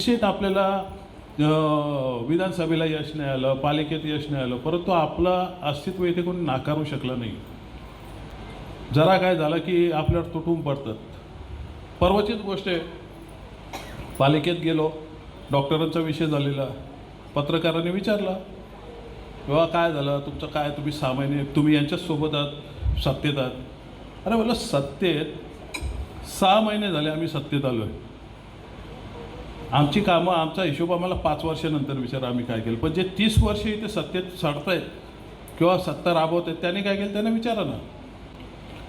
निश्चित आपल्याला विधानसभेला यश नाही आलं, पालिकेत यश नाही आलं, परंतु आपलं अस्तित्व इथे कोणी नाकारू शकलं नाही. जरा काय झालं की आपल्यावर तुटून पडतात. परवाचीच गोष्ट आहे, पालिकेत गेलो, डॉक्टरांचा विषय झालेला, पत्रकारांनी विचारला तेव्हा काय झालं तुमचं, काय तुम्ही 6 महिने तुम्ही यांच्याचसोबत आहात, सत्तेत आहात. अरे बोला सत्तेत 6 महिने झाले आम्ही सत्तेत आलो आहे. आमची कामं आमचा हिशोब आम्हाला 5 वर्षानंतर विचारा आम्ही काय केलं. पण जे 30 वर्ष इथे सत्तेत सडत आहेत किंवा सत्ता राबवत आहेत त्यांनी काय केलं त्यांना विचारा ना.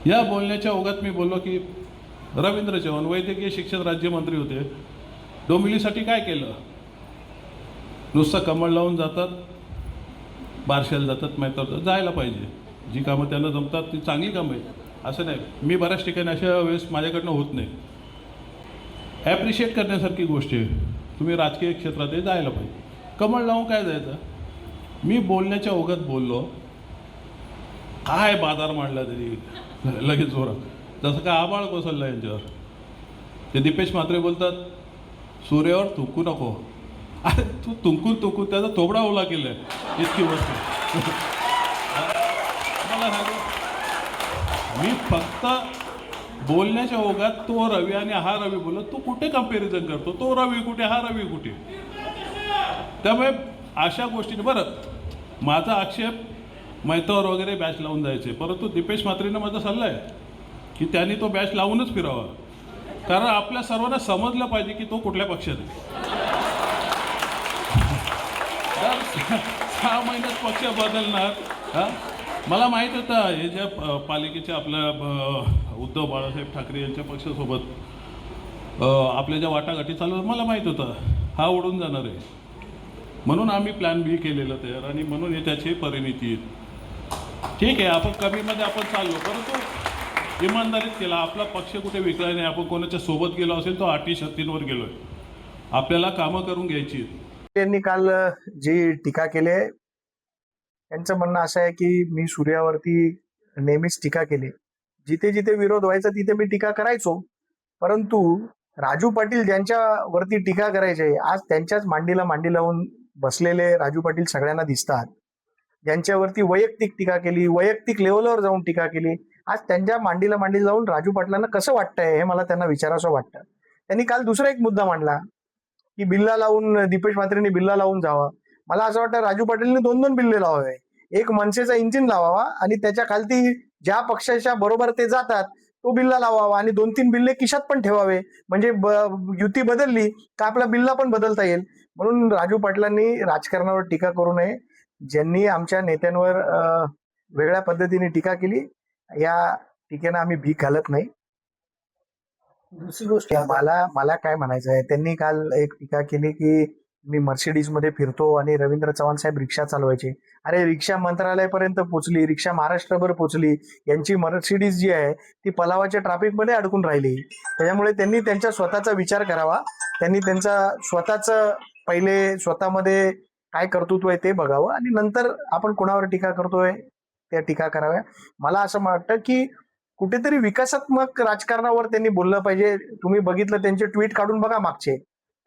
या बोलण्याच्या ओघात मी बोललो की रवींद्र चव्हाण वैद्यकीय शिक्षण राज्यमंत्री होते, डोंबिवलीसाठी काय केलं. नुसतं कमळ लावून जातात, बारशाला जातात, माहीत जायला पाहिजे. जी कामं त्यांना जमतात ती चांगली कामं आहेत असं नाही. मी बऱ्याच ठिकाणी अशा वेळेस माझ्याकडनं होत नाही. ॲप्रिशिएट करण्यासारखी गोष्ट आहे. तुम्ही राजकीय क्षेत्रात जायला पाहिजे. कमळ लावून काय जायचं. मी बोलण्याच्या ओघात बोललो, काय बाजार मांडला तरी लगेच जोरात, जसं का आबाळ कोसळलं यांच्यावर. ते दीपेश म्हात्रे बोलतात सूर्यावर थुंकू नको. अरे तू तुंकून त्याचा थोबडा ओला केला आहे इतकी वस्तू. मला सांगू, मी फक्त बोलण्याच्या ओघात तो रवी आणि हा रवी बोलत, तू कुठे कंपॅरिझन करतो, तो रवी कुठे हा रवी कुठे. त्यामुळे अशा गोष्टी बरं माझा आक्षेप मैतावर वगैरे बॅच लावून जायचे, परंतु दीपेश म्हात्रेंना माझा सल्ला आहे की त्यांनी तो बॅच लावूनच फिरावा. कारण आपल्या सर्वांना समजलं पाहिजे की तो कुठल्या पक्षात आहे. 6 महिन्यात पक्ष बदलणार. हां, मला माहीत होतं हे ज्या पालिकेच्या आपल्या उद्धव बाळासाहेब ठाकरे यांच्या पक्षासोबत आपल्या ज्या वाटाघाटी चालू मला माहीत होतं हा उडून जाणार आहे. म्हणून आम्ही प्लॅन बी केलेलं तयार आणि म्हणून हे त्याची परिणिती. ठीक आहे, आपण कमीमध्ये आपण चाललो, परंतु इमानदारीत केला. आपला पक्ष कुठे विकला नाही. आपण कोणाच्या सोबत गेलो असेल तो 38-36वर गेलो आहे. आपल्याला कामं करून घ्यायची. त्यांनी काल जी टीका केली त्यांचं म्हणणं असं आहे की मी सूर्यावरती नेहमीच टीका केली. जिथे जिथे विरोध व्हायचा तिथे मी टीका करायचो, परंतु राजू पाटील ज्यांच्यावरती टीका करायचे आज त्यांच्याच मांडीला मांडी लावून बसलेले राजू पाटील सगळ्यांना दिसतात. ज्यांच्यावरती वैयक्तिक टीका केली, वैयक्तिक लेवलवर जाऊन टीका केली, आज त्यांच्या मांडीला मांडी जाऊन राजू पाटलांना कसं वाटतंय हे मला त्यांना विचारावं वाटतं. त्यांनी काल दुसरा एक मुद्दा मांडला की बिल्ला लावून दीपेश म्हात्रेंनी बिल्ला लावून जावं. मला असं वाटतं राजू पाटीलने 2-2 बिल्ले लावावे. एक मनसेचा इंजिन लावावा आणि त्याच्या खालती ज्या पक्षाच्या बरोबर ते जातात तो बिल्ला लावावा आणि 2-3 बिल्ले खिशात पण ठेवावे. म्हणजे युती बदलली का आपला बिल्ला पण बदलता येईल. म्हणून राजू पाटलांनी राजकारणावर टीका करू नये. ज्यांनी आमच्या नेत्यांवर वेगळ्या पद्धतीने टीका केली या टीकेनं आम्ही भीक घालत नाही. दुसरी गोष्ट मला काय म्हणायचं आहे, त्यांनी काल एक टीका केली की मी मर्सिडीज मध्ये फिरतो आणि रवींद्र चव्हाण साहेब रिक्षा चालवायचे. अरे रिक्षा मंत्रालयापर्यंत पोहोचली, रिक्षा महाराष्ट्रभर पोहोचली. यांची मर्सिडीज जी आहे ती पलावाच्या ट्रॅफिक मध्ये अडकून राहिली. त्याच्यामुळे त्यांनी त्यांच्या स्वतःचा विचार करावा. त्यांनी त्यांचा स्वतःच पहिले स्वतःमध्ये काय कर्तृत्व आहे ते बघावं आणि नंतर आपण कोणावर टीका करतोय त्या टीका कराव्या. मला असं वाटतं की कुठेतरी विकासात्मक राजकारणावर त्यांनी बोललं पाहिजे. तुम्ही बघितलं त्यांचे ट्विट काढून बघा मागचे,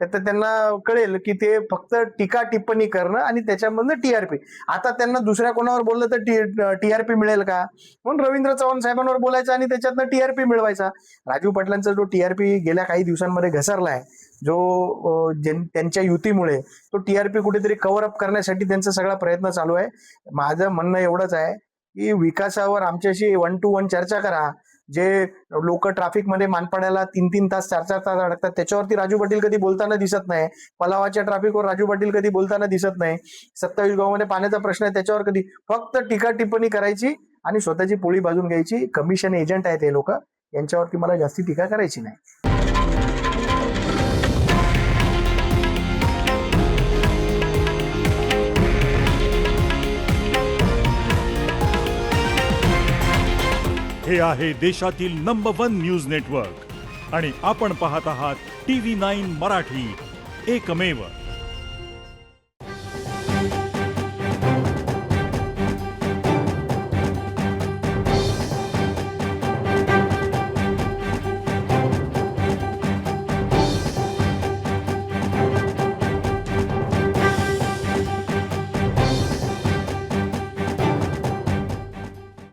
तर त्यांना कळेल की ते फक्त टीका टिप्पणी करणं आणि त्याच्यामधनं टीआरपी. आता त्यांना दुसऱ्या कोणावर बोललं तर टीआरपी मिळेल का, म्हणून रवींद्र चव्हाण साहेबांवर बोलायचं आणि त्याच्यातनं टीआरपी मिळवायचा. राजू पाटलांचा जो टीआरपी गेल्या काही दिवसांमध्ये घसरलाय, जो त्यांच्या युतीमुळे तो टीआरपी कुठेतरी कव्हर अप करण्यासाठी त्यांचा सगळा प्रयत्न चालू आहे. माझं म्हणणं एवढंच आहे की विकासावर आमच्याशी 1 to 1 चर्चा करा. जे लोक ट्रॅफिकमध्ये मानपाड्याला 3-3 तास 4-4 तास अडकतात त्याच्यावरती राजू पाटील कधी बोलताना दिसत नाही. पलावाच्या ट्रॅफिकवर राजू पाटील कधी बोलताना दिसत नाही. 27 गावामध्ये पाण्याचा प्रश्न आहे त्याच्यावर कधी, फक्त टीका टिप्पणी करायची आणि स्वतःची पोळी भाजून घ्यायची. कमिशन एजंट आहेत हे लोक, यांच्यावरती मला जास्ती टीका करायची नाही. हे आहे देशातील नंबर 1 न्यूज नेटवर्क आणि आपण पाहत आहात TV9 मराठी, एकमेव.